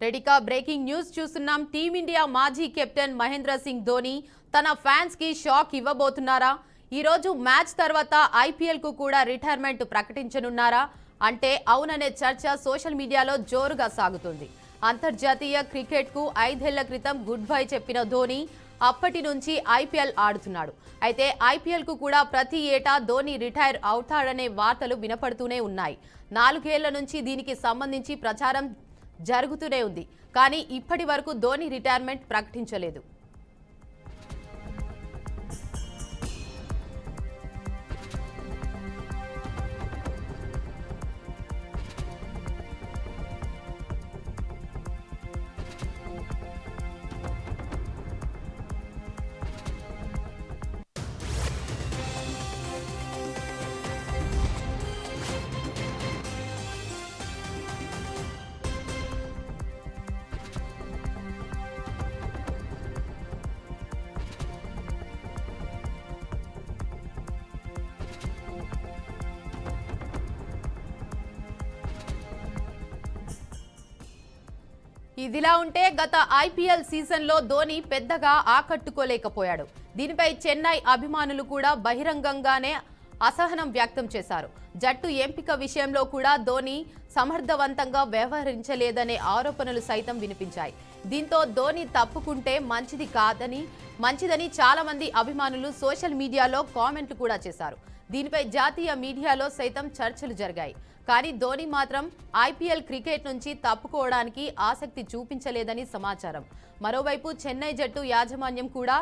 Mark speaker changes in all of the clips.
Speaker 1: రెడీకా breaking news చూస్తున్నాం. Team India మాజీ captain Mahindra Singh Dhoni తన ఫ్యాన్స్ కి షాక్ ఇవ్వబోతున్నారా? ఈ రోజు మ్యాచ్ తర్వాత ఐపీఎల్ కు కూడా రిటైర్మెంట్ ప్రకటించనున్నారా అంటే అవుననే చర్చ సోషల్ మీడియాలో జోరుగా సాగుతుంది. అంతర్జాతీయ క్రికెట్ కు 5 ఏళ్ల క్రితం గుడ్ బై చెప్పిన ధోని అప్పటి నుంచి ఐపీఎల్ ఆడుతున్నాడు. అయితే ఐపీఎల్ కు కూడా ప్రతి ఏటా ధోని రిటైర్ అవుతాడనే వార్తలు వినపడుతూనే ఉన్నాయి. 4 ఏళ్ల నుంచి దీనికి సంబంధించి ప్రచారం జరుగుతూనే ఉంది. కానీ ఇప్పటి వరకు ధోని రిటైర్మెంట్ ప్రకటించలేదు. ఇదిలా ఉంటే గత ఐపీఎల్ సీజన్లో ధోని పెద్దగా ఆకట్టుకోలేకపోయాడు. దీనిపై చెన్నై అభిమానులు కూడా బహిరంగంగానే అసహనం వ్యక్తం చేశారు. జట్టు ఎంపిక విషయంలో కూడా ధోని సమర్థవంతంగా వ్యవహరించలేదనే ఆరోపణలు సైతం వినిపించాయి. దీంతో ధోని తప్పుకుంటే మంచిదని చాలా మంది అభిమానులు సోషల్ మీడియాలో కామెంట్లు కూడా చేశారు. దీనిపై జాతీయ మీడియాలో సైతం చర్చలు జరిగాయి. కానీ ధోని మాత్రం ఐపీఎల్ క్రికెట్ నుంచి తప్పుకోవడానికి ఆసక్తి చూపించలేదని సమాచారం. మరోవైపు చెన్నై జట్టు యాజమాన్యం కూడా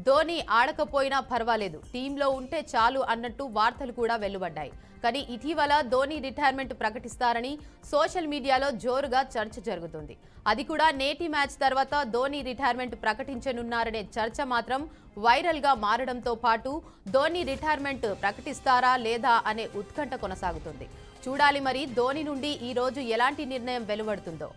Speaker 1: ధోని ఆడకపోయినా పర్వాలేదు, టీంలో ఉంటే చాలు అన్నట్టు వార్తలు కూడా వెలువడ్డాయి. కానీ ఇటీవల ధోని రిటైర్మెంట్ ప్రకటిస్తారని సోషల్ మీడియాలో జోరుగా చర్చ జరుగుతుంది. అది కూడా నేటి మ్యాచ్ తర్వాత ధోని రిటైర్మెంట్ ప్రకటించనున్నారనే చర్చ మాత్రం వైరల్ గా మారడంతో పాటు ధోని రిటైర్మెంట్ ప్రకటిస్తారా లేదా అనే ఉత్కంఠ కొనసాగుతుంది. చూడాలి మరి ధోని నుండి ఈ రోజు ఎలాంటి నిర్ణయం వెలువడుతుందో.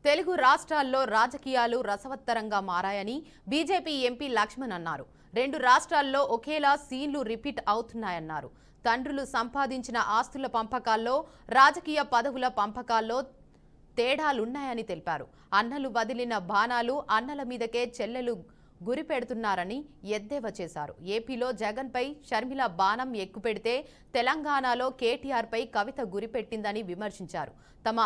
Speaker 1: తెలుగు రాష్ట్రాల్లో రాజకీయాలు రసవత్తరంగా మారాయని బీజేపీ ఎంపీ లక్ష్మణ్ అన్నారు. 2 రాష్ట్రాల్లో ఒకేలా సీన్లు రిపీట్ అవుతున్నాయన్నారు. తండ్రులు సంపాదించిన ఆస్తుల పంపకాల్లో రాజకీయ పదవుల పంపకాల్లో తేడాలున్నాయని తెలిపారు. అన్నలు వదిలిన బాణాలు అన్నల మీదకే చెల్లెలు గురిపెడుతున్నారని ఎద్దేవా చేశారు. ఏపీలో జగన్పై షర్మిల బాణం ఎక్కుపెడితే తెలంగాణలో కేటీఆర్పై కవిత గురిపెట్టిందని విమర్శించారు. తమ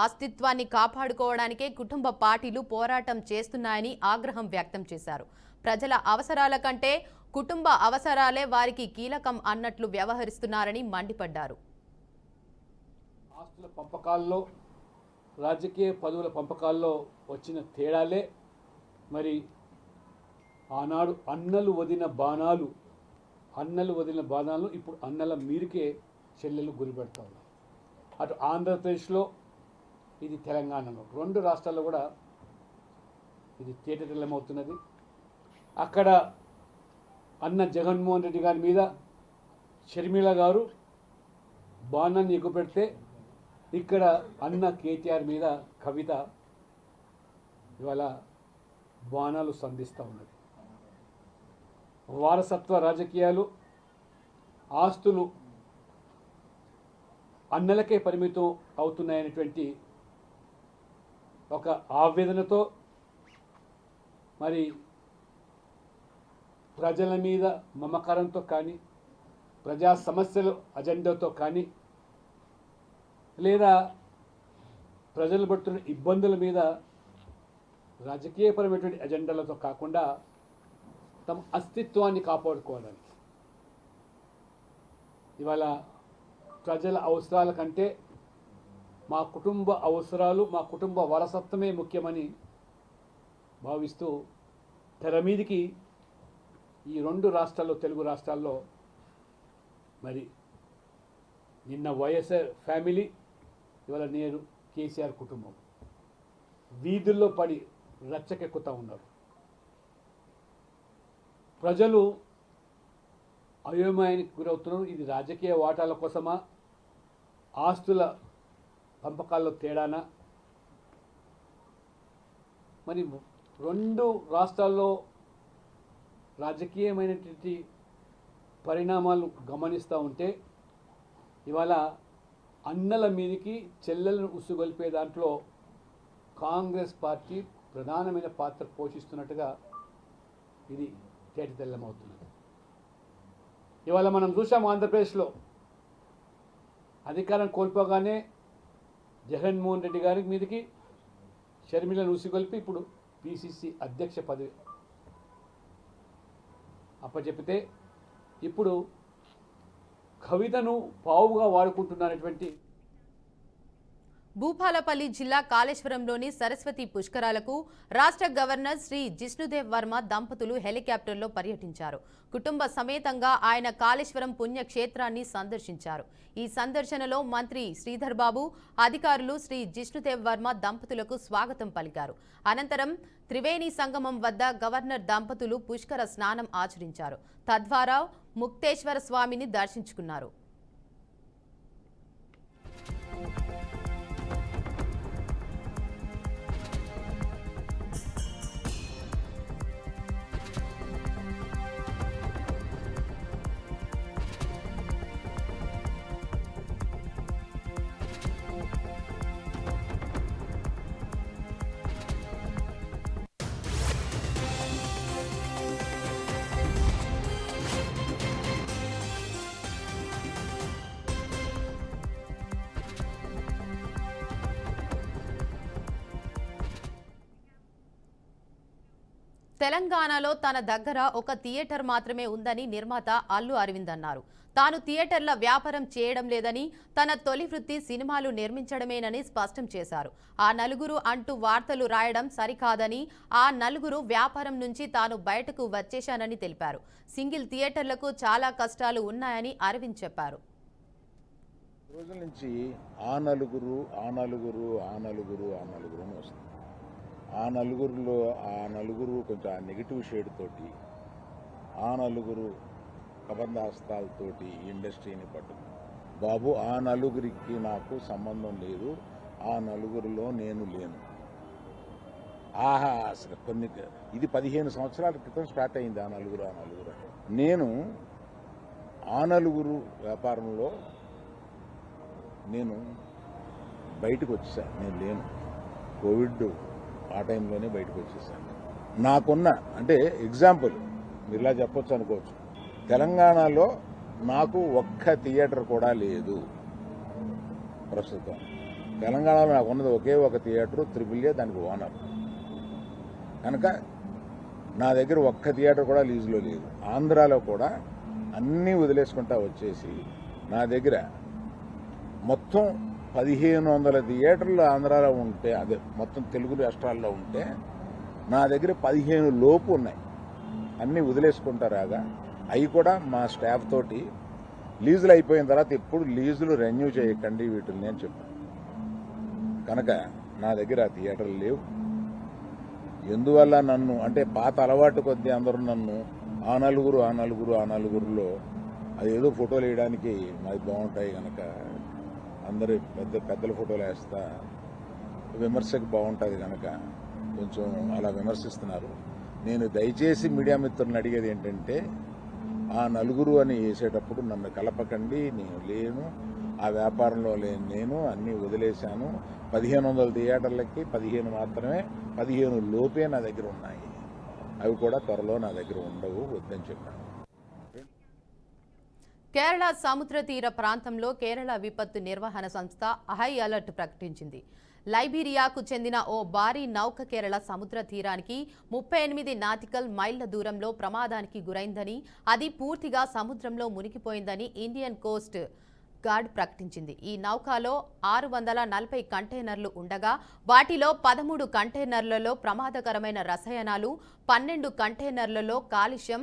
Speaker 1: అస్తిత్వాన్ని కాపాడుకోవడానికే కుటుంబ పార్టీలు పోరాటం చేస్తున్నాయని ఆగ్రహం వ్యక్తం చేశారు. ప్రజల అవసరాల కంటే కుటుంబ అవసరాలే వారికి కీలకం అన్నట్లు వ్యవహరిస్తున్నారని మండిపడ్డారు.
Speaker 2: ఆస్తుల పంపకాల్లో రాజకీయ పదవుల పంపకాల్లో వచ్చిన తేడాలే మరి ఆనాడు అన్నలు వదిలిన బాణాలు ఇప్పుడు అన్నల మీరికే చెల్లెలు గురిపెడతా ఉన్నారు. అటు ఆంధ్రప్రదేశ్లో ఇది తెలంగాణలో 2 రాష్ట్రాల్లో కూడా ఇది తేటతెల్లమవుతున్నది. అక్కడ అన్న జగన్మోహన్ రెడ్డి గారి మీద షర్మిల గారు బాణాన్ని ఎక్కుపెడితే ఇక్కడ అన్న కేటీఆర్ మీద కవిత ఇవాళ బాణాలు సంధిస్తూ ఉన్నది. వారసత్వ రాజకీయాలు, ఆస్తులు అన్నలకే పరిమితం అవుతున్నాయనేటువంటి ఒక ఆవేదనతో మరి ప్రజల మీద మమకారంతో కానీ, ప్రజా సమస్యలు అజెండాతో కానీ, లేదా ప్రజలు పడుతున్న ఇబ్బందుల మీద రాజకీయపరమైనటువంటి అజెండాలతో కాకుండా తమ అస్తిత్వాన్ని కాపాడుకోవడానికి ఇవాళ ప్రజల అవసరాల కంటే మా కుటుంబ అవసరాలు, మా కుటుంబ వారసత్వమే ముఖ్యమని భావిస్తూ తెర మీదికి ఈ 2 రాష్ట్రాల్లో, తెలుగు రాష్ట్రాల్లో మరి నిన్న వైఎస్ఆర్ ఫ్యామిలీ, ఇవాళ నేడు కేసీఆర్ కుటుంబం వీధుల్లో పడి రచ్చకెక్కుతూ ఉన్నారు. ప్రజలు అయోమయానికి గురవుతున్నారు. ఇది రాజకీయ వాటాల కోసమా, ఆస్తుల పంపకాల్లో తేడానా? మరి 2 రాష్ట్రాల్లో రాజకీయమైనటువంటి పరిణామాలు గమనిస్తూ ఉంటే ఇవాళ అన్నల మీదికి చెల్లెలను ఉసుగొల్పే దాంట్లో కాంగ్రెస్ పార్టీ ప్రధానమైన పాత్ర పోషిస్తున్నట్టుగా ఇది తేటతెల్లమవుతున్నది. ఇవాళ మనం చూసాం ఆంధ్రప్రదేశ్లో అధికారం కోల్పోగానే జగన్మోహన్ రెడ్డి గారి మీదకి షర్మిలను ఉసిగొల్పి ఇప్పుడు పిసిసి అధ్యక్ష పదవి అప్పచెప్పితే ఇప్పుడు కవితను పావుగా వాడుకుంటున్నటువంటి
Speaker 1: భూపాలపల్లి జిల్లా కాళేశ్వరంలోని సరస్వతి పుష్కరాలకు రాష్ట్ర గవర్నర్ శ్రీ జిష్ణుదేవ్ వర్మ దంపతులు హెలికాప్టర్లో పర్యటించారు. కుటుంబ సమేతంగా ఆయన కాళేశ్వరం పుణ్యక్షేత్రాన్ని సందర్శించారు. ఈ సందర్శనలో మంత్రి శ్రీధర్ బాబు, అధికారులు శ్రీ జిష్ణుదేవ్ వర్మ దంపతులకు స్వాగతం పలికారు. అనంతరం త్రివేణి సంగమం వద్ద గవర్నర్ దంపతులు పుష్కర స్నానం ఆచరించారు. తద్వారా ముక్తేశ్వర స్వామిని దర్శించుకున్నారు. తెలంగాణలో తన దగ్గర ఒక థియేటర్ మాత్రమే ఉందని నిర్మాత అల్లు అరవింద్ అన్నారు. తాను థియేటర్ల వ్యాపారం చేయడం లేదని, తన తొలి వృత్తి సినిమాలు నిర్మించడమేనని స్పష్టం చేశారు. ఆ నలుగురు అంటూ వార్తలు రాయడం సరికాదని, ఆ నలుగురు వ్యాపారం నుంచి తాను బయటకు వచ్చేశానని తెలిపారు. సింగిల్ థియేటర్లకు చాలా కష్టాలు ఉన్నాయని అరవింద్ చెప్పారు.
Speaker 3: రోజుల నుంచి ఆ నలుగురు అని వస్తుంది. ఆ నలుగురు కొంచెం ఆ నెగిటివ్ షేడ్ తోటి, ఆ నలుగురు కబంధాస్తాలతోటి ఇండస్ట్రీని పట్టుకు బాబు, ఆ నలుగురికి నాకు సంబంధం లేదు, ఆ నలుగురిలో నేను లేను. అసలు ఇది 15 సంవత్సరాల క్రితం స్టార్ట్ అయింది ఆ నలుగురు. నేను ఆ నలుగురు వ్యాపారంలో నేను బయటకు వచ్చేసాను. నేను లేను. కోవిడ్ ఆ టైంలోనే బయటకు వచ్చేసాను. నాకున్న అంటే ఎగ్జాంపుల్ మీరు ఇలా చెప్పొచ్చు అనుకోవచ్చు, తెలంగాణలో నాకు ఒక్క థియేటర్ కూడా లేదు ప్రస్తుతం. తెలంగాణలో నాకు ఉన్నది ఒకే ఒక థియేటర్, త్రిబుల్ ఏ, దానికి ఓనర్. కనుక నా దగ్గర ఒక్క థియేటర్ కూడా లీజులో లేదు. ఆంధ్రాలో కూడా అన్నీ వదిలేసుకుంటా వచ్చేసి నా దగ్గర మొత్తం 1500 థియేటర్లు ఆంధ్రాలో ఉంటే, అదే మొత్తం తెలుగు రాష్ట్రాల్లో ఉంటే నా దగ్గర 15 లోపు ఉన్నాయి. అన్నీ వదిలేసుకుంటారాగా అవి కూడా మా స్టాఫ్ తోటి లీజులు అయిపోయిన తర్వాత ఎప్పుడు లీజులు రెన్యూ చేయకండి వీటిని అని చెప్పాను. కనుక నా దగ్గర ఆ థియేటర్లు లేవు. ఎందువల్ల నన్ను అంటే పాత అలవాటు కొద్దీ అందరూ నన్ను ఆ నలుగురులో అదేదో ఫోటోలు వేయడానికి మాది బాగుంటాయి కనుక అందరు పెద్దల ఫోటోలు వేస్తా, విమర్శకు బాగుంటుంది కనుక కొంచెం అలా విమర్శిస్తున్నారు. నేను దయచేసి మీడియా మిత్రులను అడిగేది ఏంటంటే, ఆ నలుగురు అని వేసేటప్పుడు నన్ను కలపకండి, నేను లేను, ఆ వ్యాపారంలో లేను, నేను అన్నీ వదిలేశాను. 1500 థియేటర్లకి 15 మాత్రమే, 15 లోపే నా దగ్గర ఉన్నాయి. అవి కూడా త్వరలో నా దగ్గర ఉండవు, వద్దని చెప్పాను.
Speaker 1: కేరళ సముద్ర తీర ప్రాంతంలో కేరళ విపత్తు నిర్వహణ సంస్థ హై అలర్ట్ ప్రకటించింది. లైబీరియాకు చెందిన ఓ భారీ నౌక కేరళ సముద్ర తీరానికి 38 నాటికల్ మైళ్ల దూరంలో ప్రమాదానికి గురైందని, అది పూర్తిగా సముద్రంలో మునిగిపోయిందని ఇండియన్ కోస్ట్ గార్డ్ ప్రకటించింది. ఈ నౌకలో 640 కంటైనర్లు ఉండగా వాటిలో 13 కంటైనర్లలో ప్రమాదకరమైన రసాయనాలు, 12 కంటైనర్లలో కాలుష్యం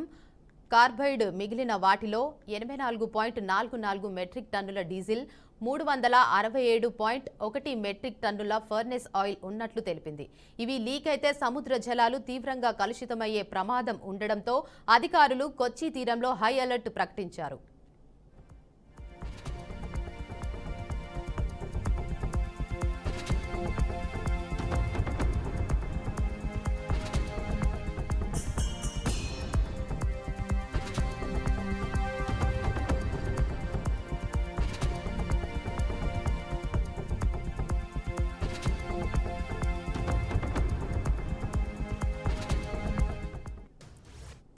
Speaker 1: కార్బైడ్, మిగిలిన వాటిలో 84.44 మెట్రిక్ టన్నుల డీజిల్, 367.1 మెట్రిక్ టన్నుల ఫర్నెస్ ఆయిల్ ఉన్నట్లు తెలిపింది. ఇవి లీక్ అయితే సముద్ర జలాలు తీవ్రంగా కలుషితమయ్యే ప్రమాదం ఉండడంతో అధికారులు కొచ్చి తీరంలో హై అలర్ట్ ప్రకటించారు.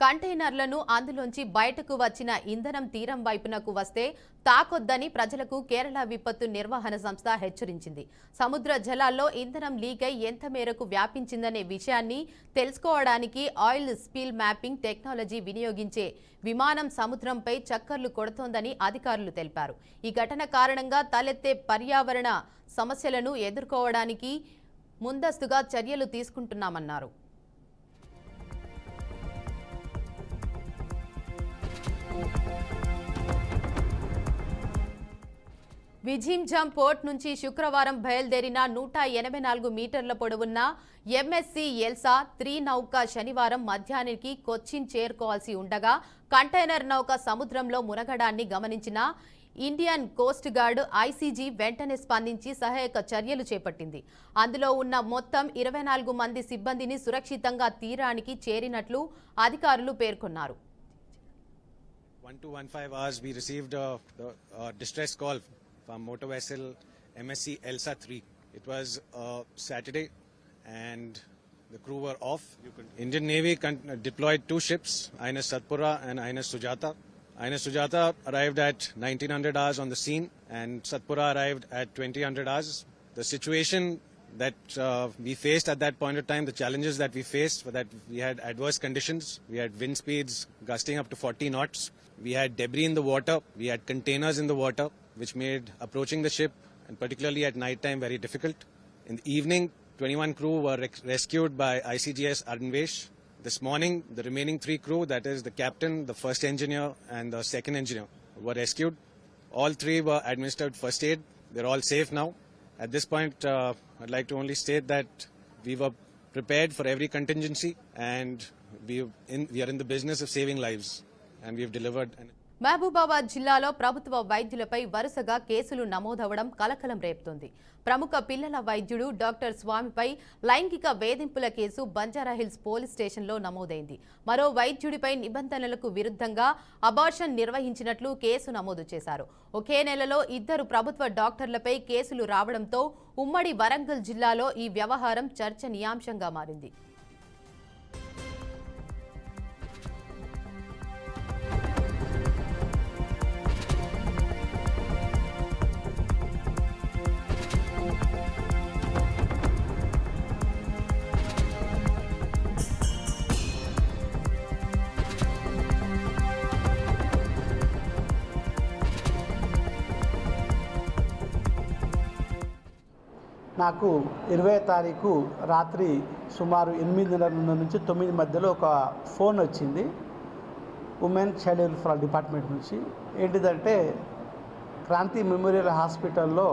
Speaker 1: కంటైనర్లను అందులోంచి బయటకు వచ్చిన ఇంధనం తీరం వైపునకు వస్తే తాకొద్దని ప్రజలకు కేరళ విపత్తు నిర్వహణ సంస్థ హెచ్చరించింది. సముద్ర జలాల్లో ఇంధనం లీక్ అయి ఎంత మేరకు వ్యాపించిందనే విషయాన్ని తెలుసుకోవడానికి ఆయిల్ స్పిల్ మ్యాపింగ్ టెక్నాలజీ వినియోగించే విమానం సముద్రంపై చక్కర్లు కొడుతోందని అధికారులు తెలిపారు. ఈ ఘటన కారణంగా తలెత్తే పర్యావరణ సమస్యలను ఎదుర్కోవడానికి ముందస్తుగా చర్యలు తీసుకుంటున్నామన్నారు. విజింజాం పోర్ట్ నుంచి శుక్రవారం బయలుదేరిన 184 మీటర్ల పొడవున్న ఎంఎస్సీ ఎల్సా 3 నౌక శనివారం మధ్యాహ్నానికి కొచ్చిన్ చేరుకోవాల్సి ఉండగా కంటైనర్ నౌక సముద్రంలో మునగడాన్ని గమనించిన ఇండియన్ కోస్ట్ గార్డ్ ఐసీజీ వెంటనే స్పందించి సహాయక చర్యలు చేపట్టింది. అందులో ఉన్న మొత్తం 24 మంది సిబ్బందిని సురక్షితంగా తీరానికి చేరినట్లు అధికారులు పేర్కొన్నారు.
Speaker 4: 1 to 15 hours we received the distress call from motor vessel MSC Elsa 3. It was Saturday and the crew were off. Indian Navy deployed 2 ships, INS Satpura and INS Sujata. INS Sujata arrived at 1900 hours on the scene and Satpura arrived at 2000 hours. The situation that we faced at that point of time, the challenges that we faced were that we had adverse conditions. We had wind speeds gusting up to 40 knots. We had debris in the water. We had containers in the water, which made approaching the ship, and particularly at night time, very difficult. In the evening, 21 crew were rescued by ICGS Arnvesh. This morning, the remaining 3 crew, that is the captain, the first engineer, and the second engineer, were rescued. All 3 were administered first aid. They're all safe now. At this point, I'd like to only state that we were prepared for every contingency, and we are in the business of saving lives, and we have delivered.
Speaker 1: Mahabubabad జిల్లాలో ప్రభుత్వ వైద్యులపై వరుసగా కేసులు నమోదవడం కలకలం రేపుతోంది. ప్రముఖ పిల్లల వైద్యుడు doctor స్వామిపై లైంగిక వేధింపుల కేసు బంజారాహిల్స్ పోలీస్ స్టేషన్లో నమోదైంది. మరో వైద్యుడిపై నిబంధనలకు విరుద్ధంగా అబార్షన్ నిర్వహించినట్లు కేసు నమోదు చేశారు. ఒకే నెలలో 2 ప్రభుత్వ డాక్టర్లపై కేసులు రావడంతో ఉమ్మడి వరంగల్ జిల్లాలో ఈ వ్యవహారం చర్చనీయాంశంగా మారింది.
Speaker 5: నాకు 20వ తారీఖు రాత్రి సుమారు 8:30 నుంచి 9 మధ్యలో ఒక ఫోన్ వచ్చింది ఉమెన్ చైల్డ్ వెల్ఫేర్ డిపార్ట్మెంట్ నుంచి. ఏంటిదంటే క్రాంతి మెమోరియల్ హాస్పిటల్లో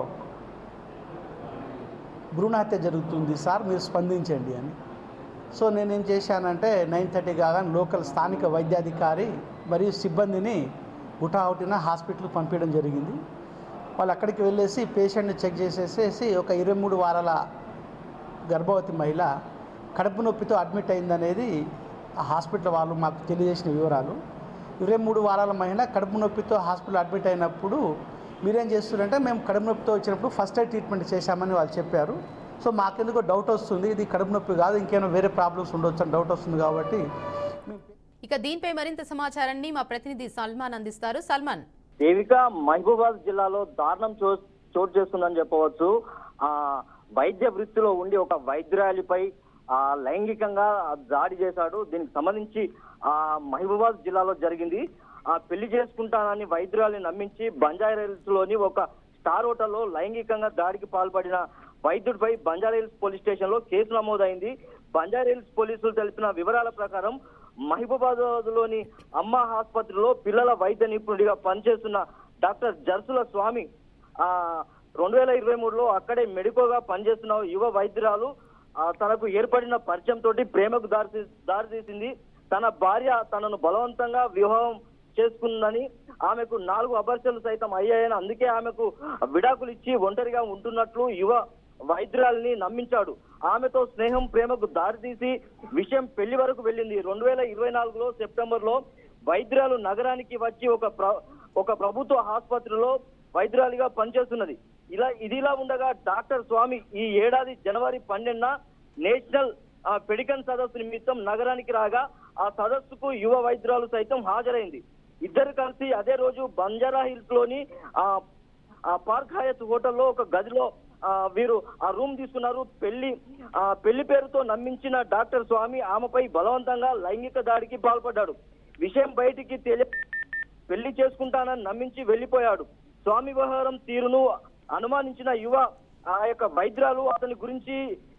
Speaker 5: భ్రూణహత్య జరుగుతుంది సార్, మీరు స్పందించండి అని. సో నేనేం చేశానంటే 9:30 కాగానే లోకల్ స్థానిక వైద్యాధికారి మరియు సిబ్బందిని హుటాహుటిన హాస్పిటల్కి పంపించడం జరిగింది. వాళ్ళు అక్కడికి వెళ్ళేసి పేషెంట్ని చెక్ చేసేసేసి ఒక 23 వారాల గర్భవతి మహిళ కడుపు నొప్పితో అడ్మిట్ అయిందనేది ఆ హాస్పిటల్ వాళ్ళు మాకు తెలియజేసిన వివరాలు. 23 వారాల మహిళ కడుపు నొప్పితో హాస్పిటల్ అడ్మిట్ అయినప్పుడు మీరేం చేస్తున్నారంటే మేము కడుపు నొప్పితో వచ్చినప్పుడు ఫస్ట్ ఎయిడ్ ట్రీట్మెంట్ చేశామని వాళ్ళు చెప్పారు. సో మాకెందుకో డౌట్ వస్తుంది, ఇది కడుపు నొప్పి కాదు ఇంకేమైనా వేరే ప్రాబ్లమ్స్ ఉండొచ్చు అని డౌట్ వస్తుంది. కాబట్టి
Speaker 1: ఇక దీనిపై మరింత సమాచారాన్ని మా ప్రతినిధి సల్మాన్ అందిస్తారు. సల్మాన్.
Speaker 6: దేవిక, మహబూబాద్ జిల్లాలో దారుణం చోటు చేసుకుందని చెప్పవచ్చు. వైద్య వృత్తిలో ఉండి ఒక వైద్యురాలిపై లైంగికంగా దాడి చేశాడు. దీనికి సంబంధించి మహబూబాద్ జిల్లాలో జరిగింది. పెళ్లి చేసుకుంటానని వైద్యురాలిని నమ్మించి బంజారాహిల్స్ లోని ఒక స్టార్ హోటల్లో లైంగికంగా దాడికి పాల్పడిన వైద్యుడిపై బంజారాహిల్స్ పోలీస్ స్టేషన్ లో కేసు నమోదైంది. బంజారాహిల్స్ పోలీసులు తెలిపిన వివరాల ప్రకారం మహబూబాద్ లోని అమ్మ ఆసుపత్రిలో పిల్లల వైద్య నిపుణుడిగా పనిచేస్తున్న డాక్టర్ జర్సుల స్వామి 2023లో అక్కడే మెడికోగా పనిచేస్తున్న యువ వైద్యురాలు తనకు ఏర్పడిన పరిచయం తోటి ప్రేమకు దారితీసింది. తన భార్య తనను బలవంతంగా వివాహం చేసుకుందని, ఆమెకు 4 అబార్షన్లు సైతం అయ్యాయని, అందుకే ఆమెకు విడాకులు ఇచ్చి ఒంటరిగా ఉంటున్నట్లు యువ వైద్యురాలిని నమ్మించాడు. ఆమెతో స్నేహం ప్రేమకు దారితీసి విషయం పెళ్లి వరకు వెళ్ళింది. 2024లో సెప్టెంబర్లో వైద్యురాలు నగరానికి వచ్చి ఒక ప్రభుత్వ ఆసుపత్రిలో వైద్యురాలిగా పనిచేస్తున్నది. ఇదిలా ఉండగా డాక్టర్ స్వామి ఈ ఏడాది జనవరి 12న నేషనల్ పెడికన్ సదస్సు నిమిత్తం నగరానికి రాగా ఆ సదస్సుకు యువ వైద్యురాలు సైతం హాజరైంది. ఇద్దరు కలిసి అదే రోజు బంజారా హిల్స్ లోని పార్క్ హయత్ హోటల్లో ఒక గదిలో వీరు ఆ రూమ్ తీసుకున్నారు. పెళ్లి పేరుతో నమ్మించిన డాక్టర్ స్వామి ఆమెపై బలవంతంగా లైంగిక దాడికి పాల్పడ్డాడు. విషయం బయటికి పెళ్లి చేసుకుంటానని నమ్మించి వెళ్లిపోయాడు. స్వామి వ్యవహారం తీరును అనుమానించిన యువ ఆ యొక్క వైద్యురాలు అతని గురించి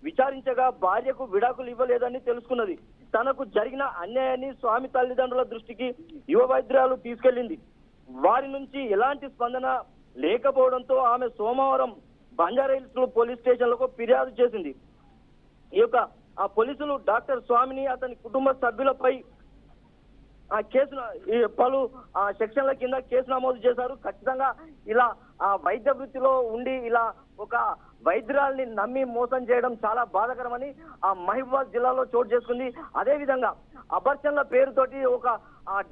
Speaker 6: విచారించగా భార్యకు విడాకులు ఇవ్వలేదని తెలుసుకున్నది. తనకు జరిగిన అన్యాయాన్ని స్వామి తల్లిదండ్రుల దృష్టికి యువ వైద్యురాలు తీసుకెళ్లింది. వారి నుంచి ఎలాంటి స్పందన లేకపోవడంతో ఆమె సోమవారం బంజారాహిల్స్ పోలీస్ స్టేషన్లకు ఫిర్యాదు చేసింది. ఈ యొక్క పోలీసులు డాక్టర్ స్వామిని అతని కుటుంబ సభ్యులపై పలు సెక్షన్ల కింద కేసు నమోదు చేశారు. ఖచ్చితంగా ఇలా వైద్య వృత్తిలో ఉండి ఇలా ఒక వైద్యురాల్ని నమ్మి మోసం చేయడం చాలా బాధాకరమని మహబూబాద్ జిల్లాలో చోటు చేసుకుంది. అదే విధంగా అబార్షన్ల పేరుతోటి ఒక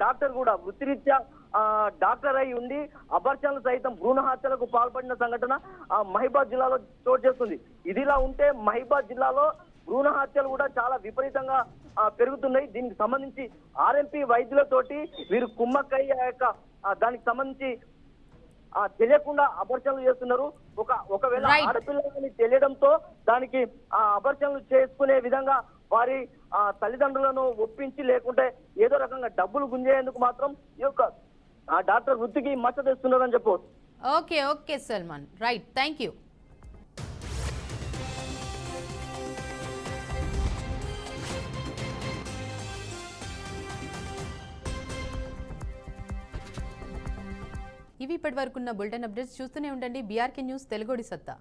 Speaker 6: డాక్టర్ కూడా వృత్తిరీత్యా డాక్టర్ అయి ఉండి అబార్షన్లు సైతం భ్రూణ హత్యలకు పాల్పడిన సంఘటన మహబూబాద్ జిల్లాలో చోటు చేసుకుంది. ఇదిలా ఉంటే మహబూబాద్ జిల్లాలో భ్రూణ హత్యలు కూడా చాలా విపరీతంగా పెరుగుతున్నాయి. దీనికి సంబంధించి ఆర్ఎంపీ వైద్యులతోటి వీరు కుమ్మక్కయ్య దానికి సంబంధించి తెలియకుండా అబార్షన్లు చేస్తున్నారు. ఒకవేళ ఆడపిల్లని తెలియడంతో దానికి అబార్షన్లు చేసుకునే విధంగా వారి తల్లిదండ్రులను ఒప్పించి లేకుంటే ఏదో రకంగా డబ్బులు గుంజేందుకు మాత్రం ఈ యొక్క డాక్టర్ వృత్తికి మచ్చ తెస్తున్నారని చెప్పవచ్చు.
Speaker 1: Okay Salman, right, thank you. ఇవి ఇప్పటి వరకున్న బులెటిన్ అప్డేట్స్. చూస్తూనే ఉండండి బీఆర్కే న్యూస్ తెలుగుడి సత్తా.